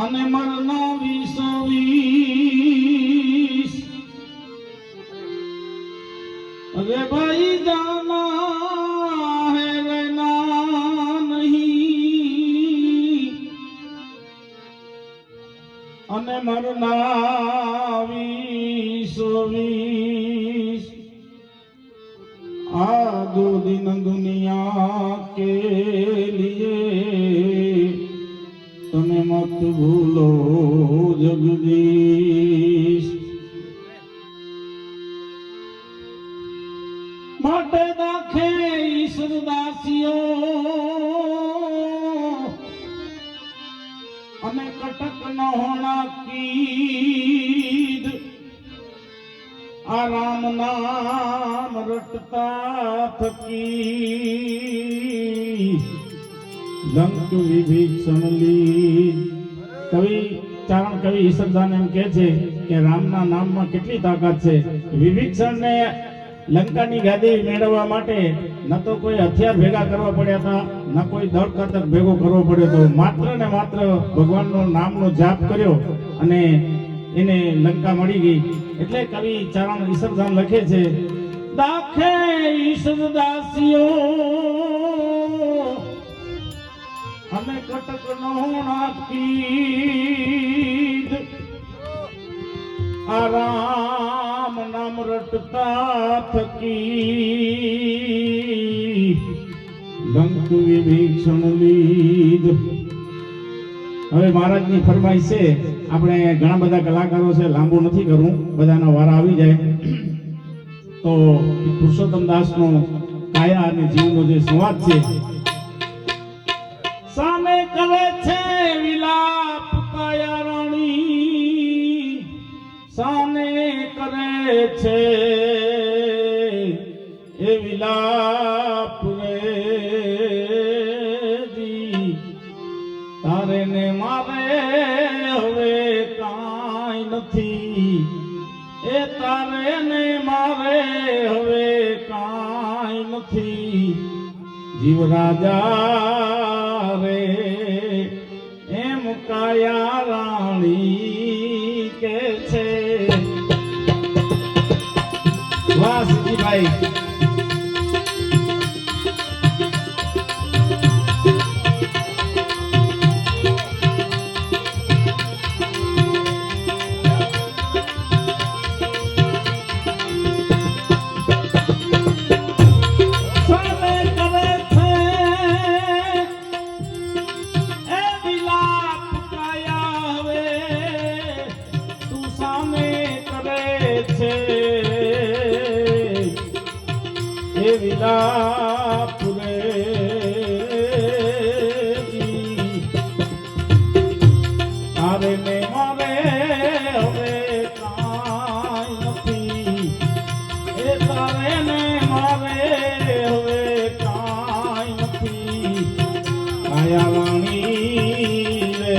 અને મરના 20 अरे भाई जाना है रहना नहीं અને મરના 20 आ 2 दिन दुनिया के लिए तने मत भूलो जगदीश માટે દાખે ઈશ્વરદાસીઓ અને કટક ન હોના કીદ આ રામ નામ રટતા થકી લંક વિભીષણ લીધ કવિ ચારણ કવિ ઈશ્વરદાન એમ કહે છે કે રામના નામમાં કેટલી તાકાત છે. વિભીષણને લંકાની ગાદી મેળવવા માટે ન તો કોઈ હથિયાર ભેગા કરવા પડ્યા હતા, ન કોઈ દળ કતક ભેગો કરવો પડ્યો હતો. માત્ર ને માત્ર ભગવાનનું નામનો જાપ કર્યો અને એને લંકા મળી ગઈ. એટલે કવિ ચારણ ઈશ્વરદાન લખે છે, દાખે ઈશ્વરદાસીઓ અને કટક નો નાકીદ આ રામ નામ રટતા થકી લંક વિભીષણ લીધ. હવે મહારાજની ફરમાઈશ છે. આપણે ઘણા બધા કલાકારો છે, લાંબુ નથી કરવું, બધાના વારા આવી જાય. તો પુરુષોત્તમ દાસનો કાયા અને જીવનો જે સંવાદ છે, સામે કરે છે વિલાપ કાયા રાણી, સાને કરે છે એ વિલાપ રે દી, તારે ને મારે હવે કાંઈ નથી, એ તારે ને મારે હવે કાંઈ નથી. જીવ રાજા રે એમ કાયા રાણી કે છે. વાહ સિદ્ધિભાઈ. વિલાપ રે તારે ને મારે હવે કાંઈ નથી, એ તારે ને મારે હવે કાંઈ નથી. કાયા રાણી રે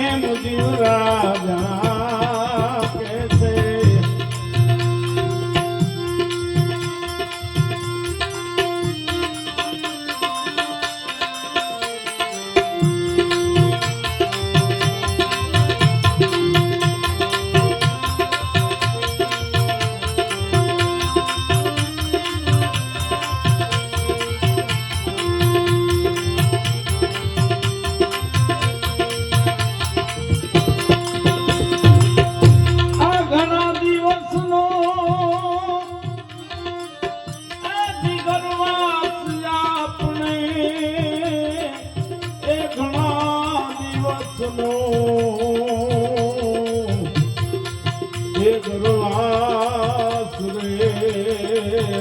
એમ જીવ રાજા કે છે.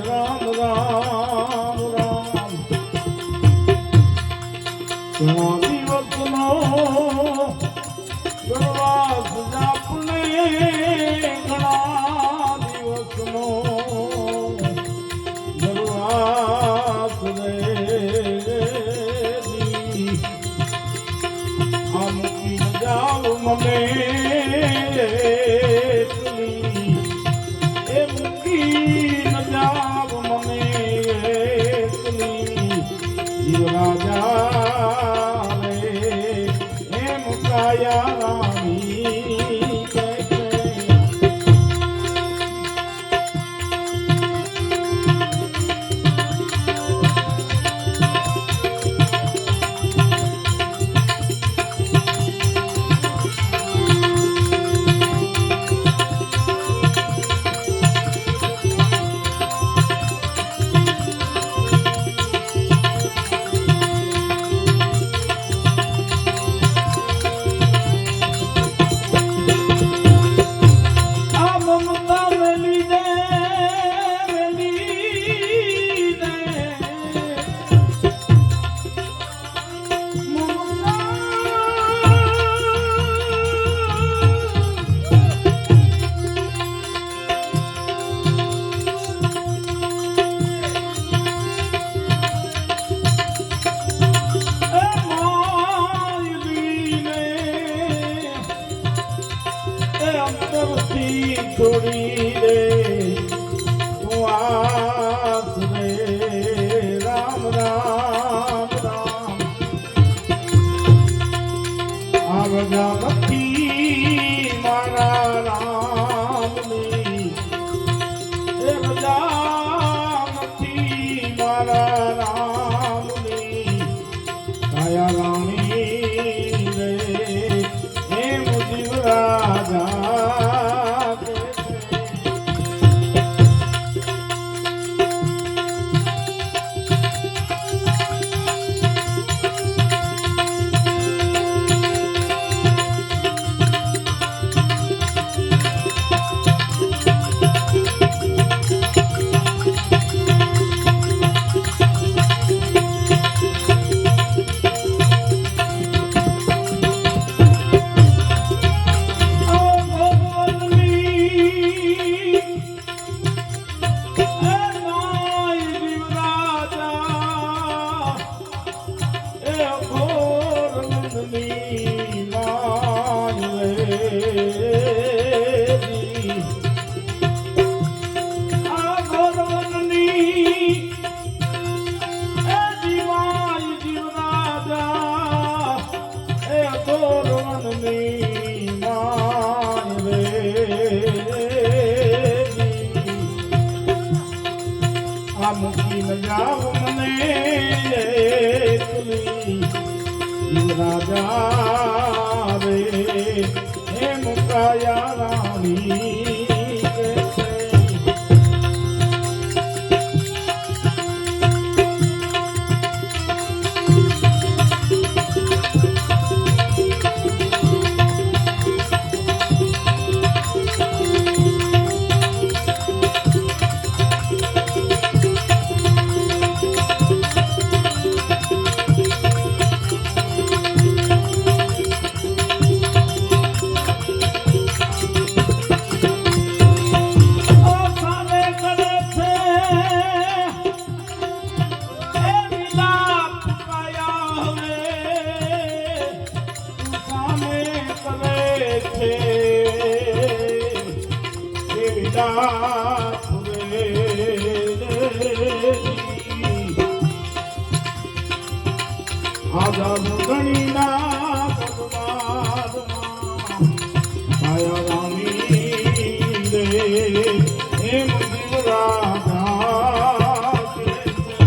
રામ રામ રામ ઘણા દિવસનો ગણવાસ આપણે, ઘણા દિવસનો ગણવાસ રે આમ જાવ મને રાજા રે એમ રજા નથી મારા રામની, એ રજા નથી મારા રામની, કાયા રાણી રે એમ જીવ રાજા કે રાજા રે એમ કાયા રાણી કે છે. આઝાદ ગણીના પદમાદમાં કાયા રાણી રે એમ જીવ રાજા કે છે.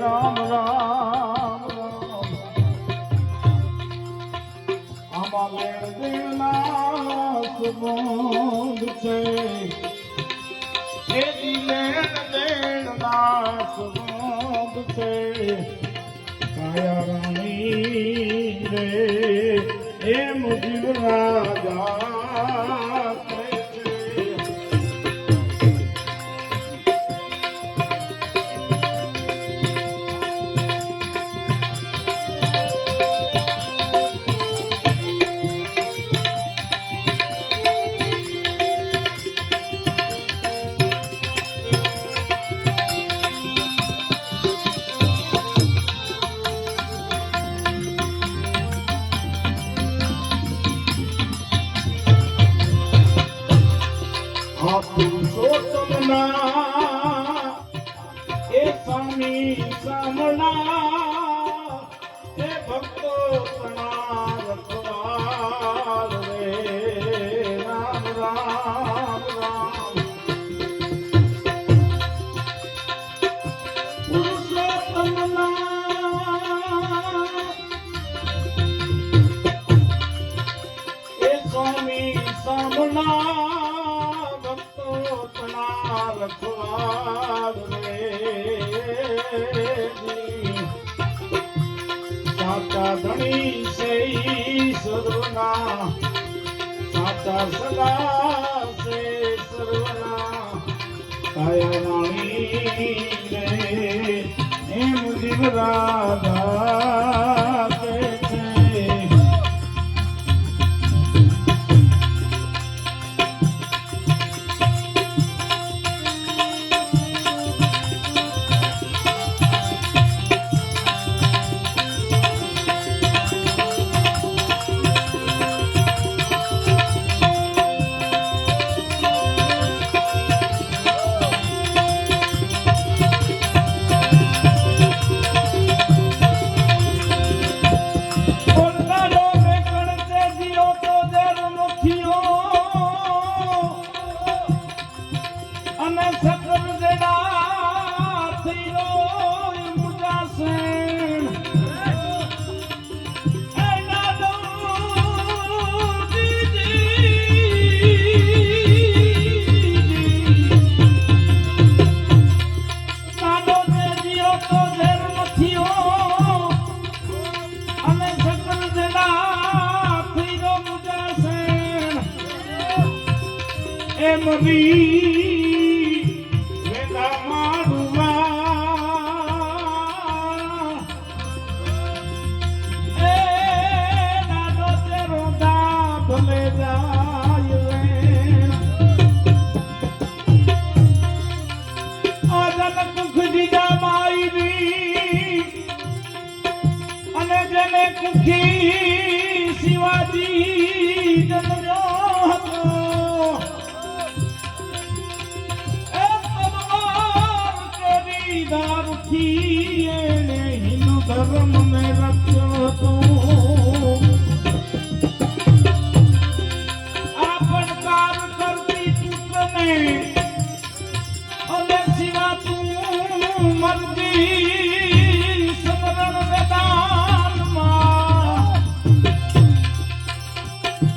રામ રામ રામ આમાં લેણ દેણના સંબંધ છે, એ લેણ દેણના સંબંધ છે. કાયા રાણી રે એમ જીવ રાજા કે છે. પુરુષોત્તમના એ સ્વામી સામણા એ ભક્તો પ્રણામ રખવાલ રે રામ રામ રામ. ભક્તો તના રખવાડ રે સાચા ધણી છે સર્વના સાચા સદા છે સર્વના કાયા રાણી રે એમ જીવ રાધા કે છે મરી વેલા માડુમાં એ નાનો તેરો દા ભલે જાય અજન કુખ દીજા માઈની અને જેને કુખી શિવાજી જન્મ્યો હતો દારૂથી એને હિન્દુ ધર્મ ને રચ્યો હતો આ પડકાર કરતી પુત્રને અને શિવા તું મરજી સમરણ મેદાનમાં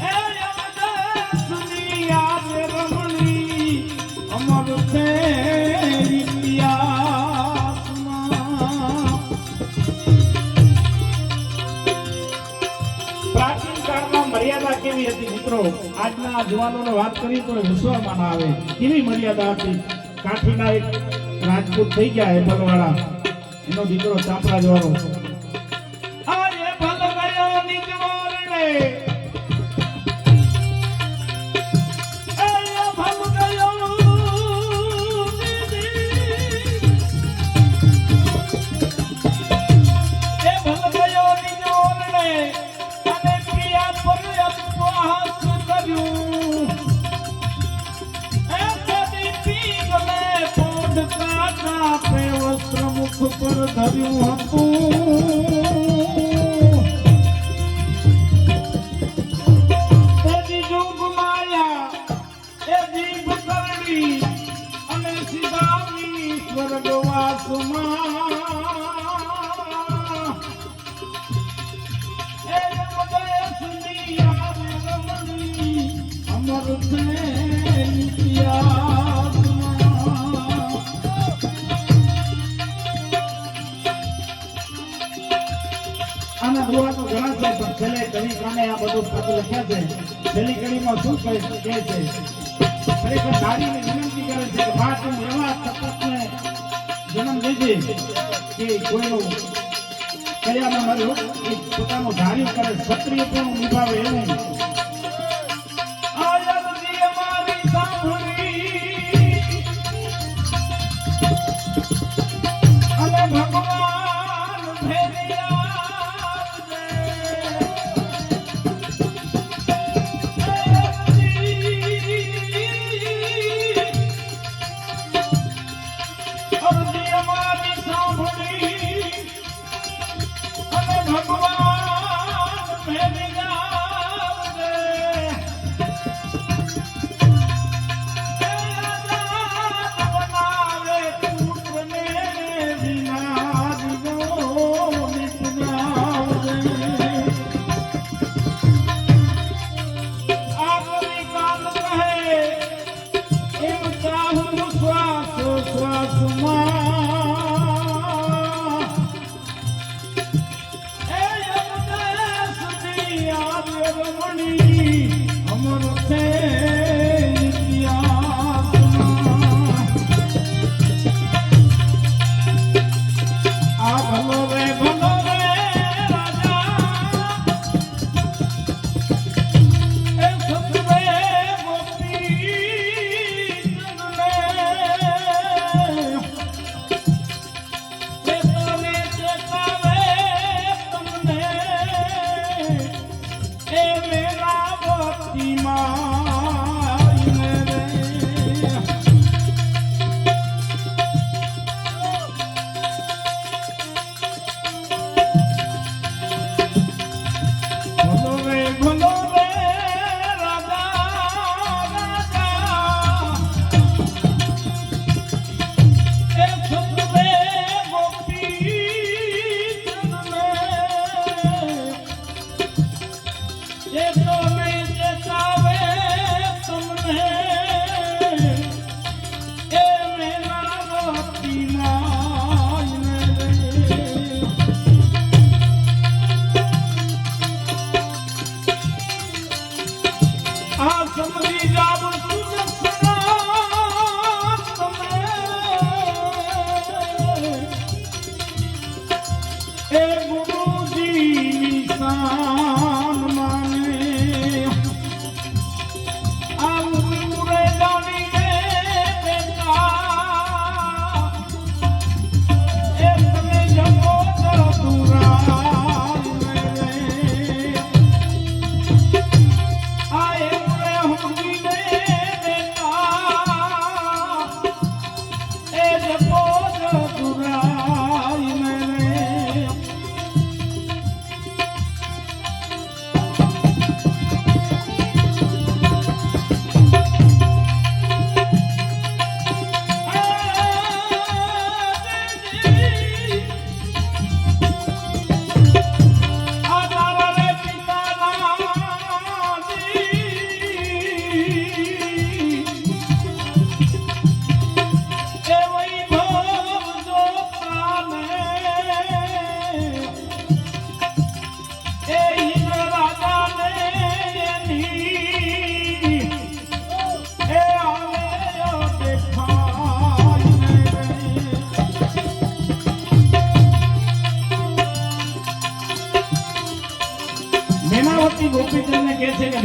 એ યમદેશની આવે રમણી અમર છે મર્યાદા કેવી હતી મિત્રો આજના જુવાનોને વાત કરી તો વિશ્વમાં ના આવે કેવી મર્યાદા હતી કાઠીના એક રાજપૂત થઈ ગયા હેબલવાળા એનો દીકરો ચાપરાજ વાળો આજે ભલ ગયો નિજ મોરણે મુખ પર ધર્યું હતું જોગ માયા એ જીભ કરડી અને સીધાની સ્વર્ગવાસમાં એ જગદેશની આવે રમણી અમર છે આના દુઆ તો ઘણા છે પણ છેલ્લે કવિ કાને આ બધું પદ લખ્યા છે છેલ્લી કડીમાં શું કહે છે ખરેખર નારીને વિનંતી કરે છે કે બા તું એવા સપતને જન્મ દેજે કે કોઈનું કલ્યાણ મળ્યું એ પોતાનું ધાર્યું કરે ક્ષત્રિય પણ નિભાવે એવું અને ભગવાન ભગવાન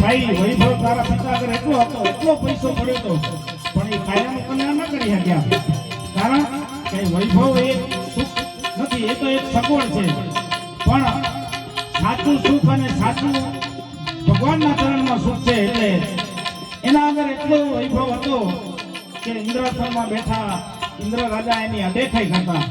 ભાઈ વૈભવ તારા પિતા આગળ એટલો હતો, એટલો પૈસો પડ્યો હતો, પણ એ કાયાનું કલ્યાણ ન કરી શક્યા. કારણ કે વૈભવ એ સુખ નથી, એ તો એક સગવડ છે. પણ સાચું સુખ અને સાચું ભગવાનના ચરણમાં સુખ છે. એટલે એના આગળ એટલો વૈભવ હતો કે ઇન્દ્રાસનમાં બેઠા ઇન્દ્ર રાજા એની અદેખાઈ કરતા.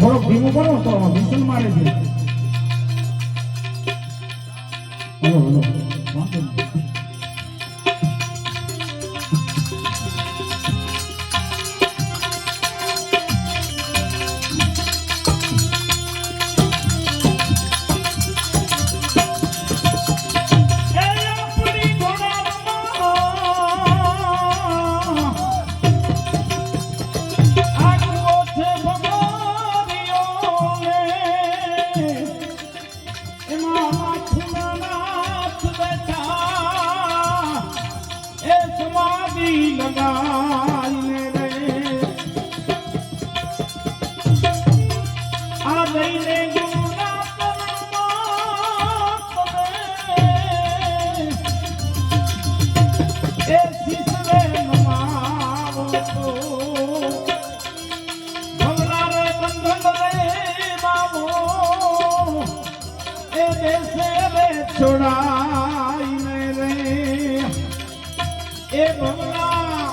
થોડોક ધીમું કરો તો વિસલ મારે છે. હલો હલો વાંધો નહીં. દેશે રે છોડાઈને રે એ ભવના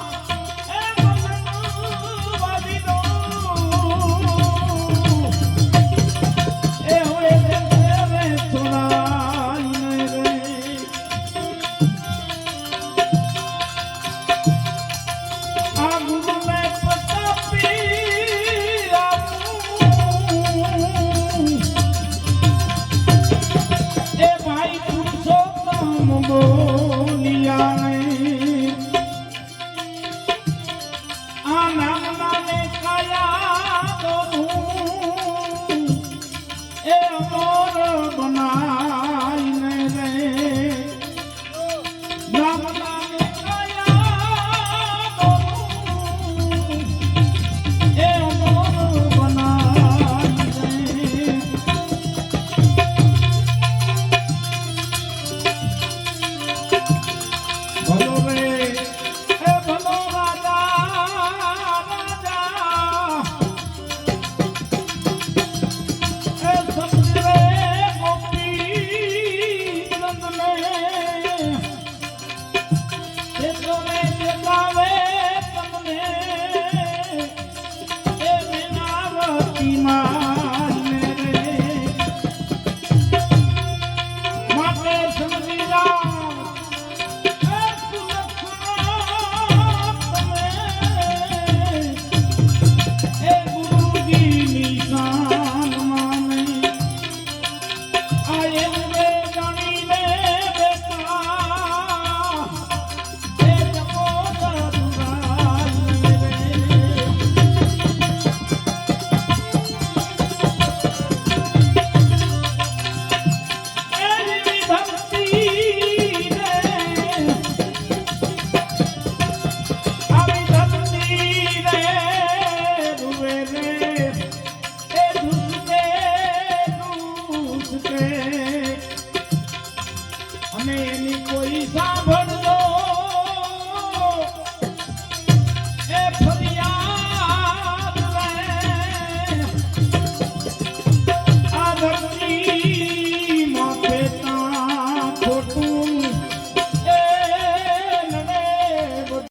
એ ભવનું વાદીનો એ હોય દેશે રે છોડાઈને રે આ ગુરુ ને પતાપી એ ભાઈ પુરુષોત્તમ બોલિયા આ નામના ને કાયા દોનું એ અમર બનાઈને રે નામના ને કાયા દોનું એ અમર બનાઈને ભલો રે એ ભલો રાજા એ સમજે ગોપી નંદને એ તોરે દેખાવે તમને એ વિનાવતી માને રે માટે સમજી જા અને એની કોઈ સાંભળ